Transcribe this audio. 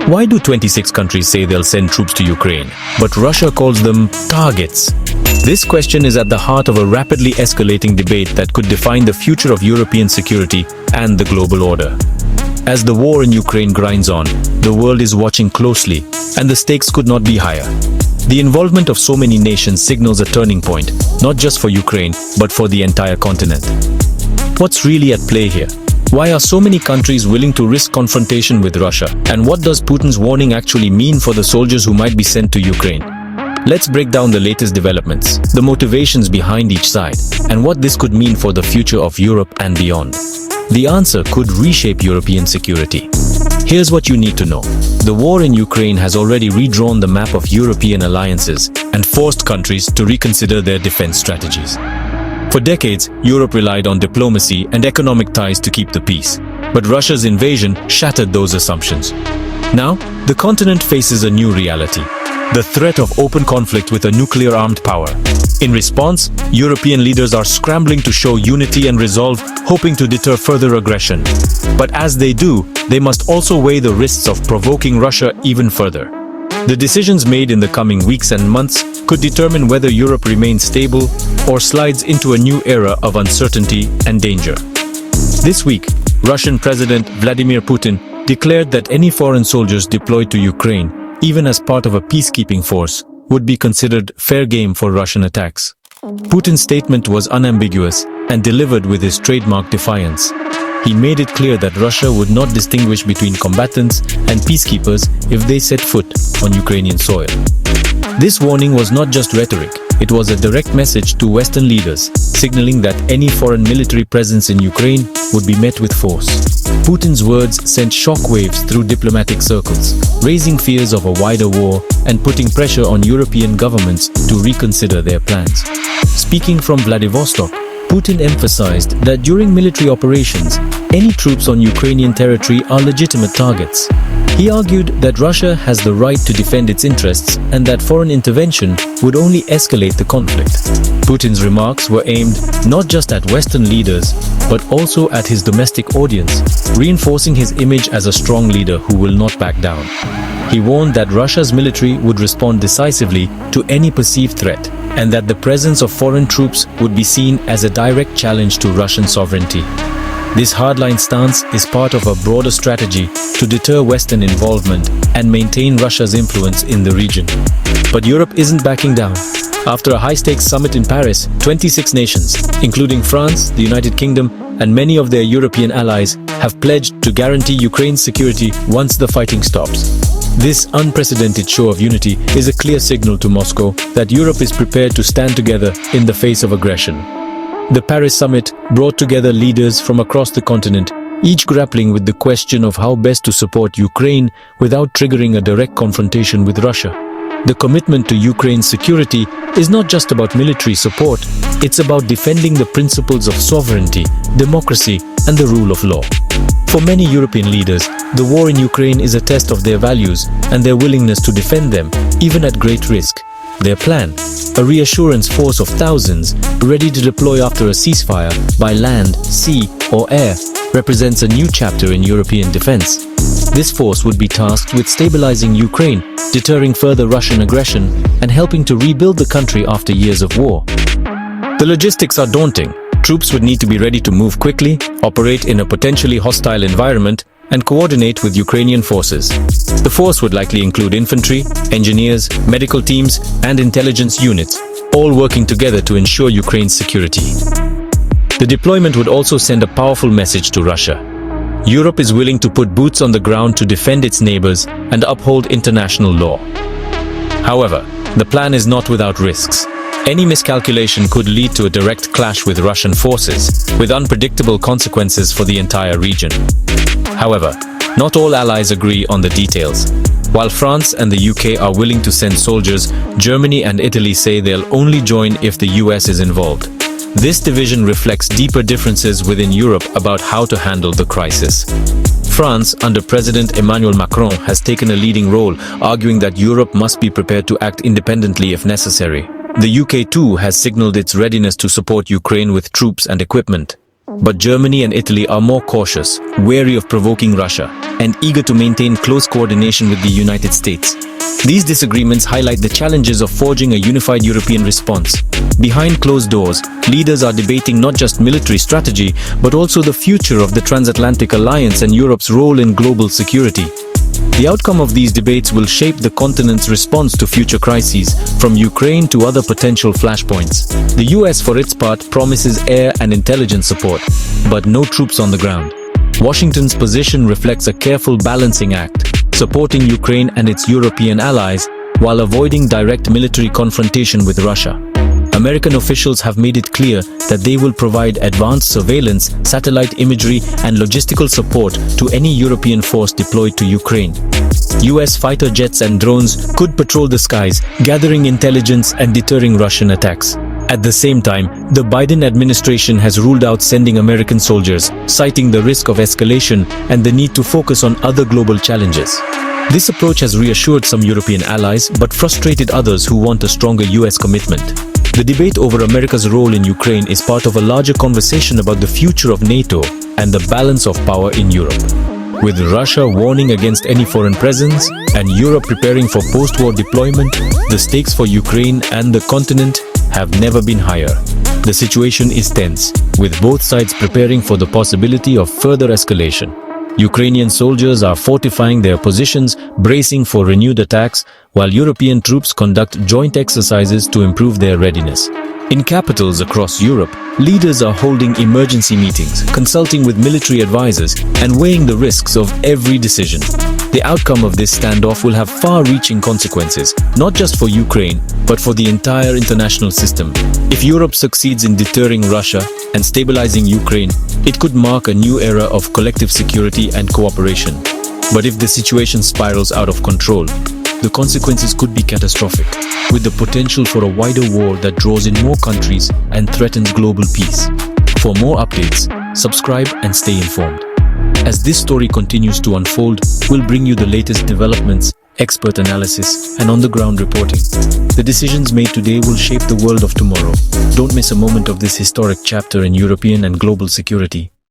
Why do 26 countries say they'll send troops to Ukraine, but Russia calls them targets? This question is at the heart of a rapidly escalating debate that could define the future of European security and the global order. As the war in Ukraine grinds on, the world is watching closely, and the stakes could not be higher. The involvement of so many nations signals a turning point, not just for Ukraine, but for the entire continent. What's really at play here? Why are so many countries willing to risk confrontation with Russia? And what does Putin's warning actually mean for the soldiers who might be sent to Ukraine? Let's break down the latest developments, the motivations behind each side, and what this could mean for the future of Europe and beyond. The answer could reshape European security. Here's what you need to know. The war in Ukraine has already redrawn the map of European alliances and forced countries to reconsider their defense strategies. For decades, Europe relied on diplomacy and economic ties to keep the peace. But Russia's invasion shattered those assumptions. Now, the continent faces a new reality: the threat of open conflict with a nuclear-armed power. In response, European leaders are scrambling to show unity and resolve, hoping to deter further aggression. But as they do, they must also weigh the risks of provoking Russia even further. The decisions made in the coming weeks and months could determine whether Europe remains stable or slides into a new era of uncertainty and danger. This week, Russian President Vladimir Putin declared that any foreign soldiers deployed to Ukraine, even as part of a peacekeeping force, would be considered fair game for Russian attacks. Putin's statement was unambiguous and delivered with his trademark defiance. He made it clear that Russia would not distinguish between combatants and peacekeepers if they set foot on Ukrainian soil. This warning was not just rhetoric, it was a direct message to Western leaders, signaling that any foreign military presence in Ukraine would be met with force. Putin's words sent shockwaves through diplomatic circles, raising fears of a wider war and putting pressure on European governments to reconsider their plans. Speaking from Vladivostok, Putin emphasized that during military operations, any troops on Ukrainian territory are legitimate targets. He argued that Russia has the right to defend its interests and that foreign intervention would only escalate the conflict. Putin's remarks were aimed not just at Western leaders, but also at his domestic audience, reinforcing his image as a strong leader who will not back down. He warned that Russia's military would respond decisively to any perceived threat, and that the presence of foreign troops would be seen as a direct challenge to Russian sovereignty. This hardline stance is part of a broader strategy to deter Western involvement and maintain Russia's influence in the region. But Europe isn't backing down. After a high-stakes summit in Paris, 26 nations, including France, the United Kingdom, and many of their European allies, have pledged to guarantee Ukraine's security once the fighting stops. This unprecedented show of unity is a clear signal to Moscow that Europe is prepared to stand together in the face of aggression. The Paris summit brought together leaders from across the continent, each grappling with the question of how best to support Ukraine without triggering a direct confrontation with Russia. The commitment to Ukraine's security is not just about military support, it's about defending the principles of sovereignty, democracy, and the rule of law. For many European leaders, the war in Ukraine is a test of their values and their willingness to defend them, even at great risk. Their plan, a reassurance force of thousands ready to deploy after a ceasefire by land, sea, or air, represents a new chapter in European defense. This force would be tasked with stabilizing Ukraine, deterring further Russian aggression, and helping to rebuild the country after years of war. The logistics are daunting. Troops would need to be ready to move quickly, operate in a potentially hostile environment, and coordinate with Ukrainian forces. The force would likely include infantry, engineers, medical teams, and intelligence units, all working together to ensure Ukraine's security. The deployment would also send a powerful message to Russia. Europe is willing to put boots on the ground to defend its neighbors and uphold international law. However, the plan is not without risks. Any miscalculation could lead to a direct clash with Russian forces, with unpredictable consequences for the entire region. However, not all allies agree on the details. While France and the UK are willing to send soldiers, Germany and Italy say they'll only join if the US is involved. This division reflects deeper differences within Europe about how to handle the crisis. France, under President Emmanuel Macron, has taken a leading role, arguing that Europe must be prepared to act independently if necessary. The UK too has signaled its readiness to support Ukraine with troops and equipment. But Germany and Italy are more cautious, wary of provoking Russia, and eager to maintain close coordination with the United States. These disagreements highlight the challenges of forging a unified European response. Behind closed doors, leaders are debating not just military strategy, but also the future of the transatlantic alliance and Europe's role in global security. The outcome of these debates will shape the continent's response to future crises, from Ukraine to other potential flashpoints. The US, for its part, promises air and intelligence support, but no troops on the ground. Washington's position reflects a careful balancing act, supporting Ukraine and its European allies while avoiding direct military confrontation with Russia. American officials have made it clear that they will provide advanced surveillance, satellite imagery, and logistical support to any European force deployed to Ukraine. US fighter jets and drones could patrol the skies, gathering intelligence and deterring Russian attacks. At the same time, the Biden administration has ruled out sending American soldiers, citing the risk of escalation and the need to focus on other global challenges. This approach has reassured some European allies, but frustrated others who want a stronger US commitment. The debate over America's role in Ukraine is part of a larger conversation about the future of NATO and the balance of power in Europe. With Russia warning against any foreign presence and Europe preparing for post-war deployment, the stakes for Ukraine and the continent have never been higher. The situation is tense, with both sides preparing for the possibility of further escalation. Ukrainian soldiers are fortifying their positions, bracing for renewed attacks, while European troops conduct joint exercises to improve their readiness. In capitals across Europe, leaders are holding emergency meetings, consulting with military advisors, and weighing the risks of every decision. The outcome of this standoff will have far-reaching consequences, not just for Ukraine, but for the entire international system. If Europe succeeds in deterring Russia and stabilizing Ukraine, it could mark a new era of collective security and cooperation. But if the situation spirals out of control, the consequences could be catastrophic, with the potential for a wider war that draws in more countries and threatens global peace. For more updates, subscribe and stay informed. As this story continues to unfold, we'll bring you the latest developments, expert analysis, and on-the-ground reporting. The decisions made today will shape the world of tomorrow. Don't miss a moment of this historic chapter in European and global security.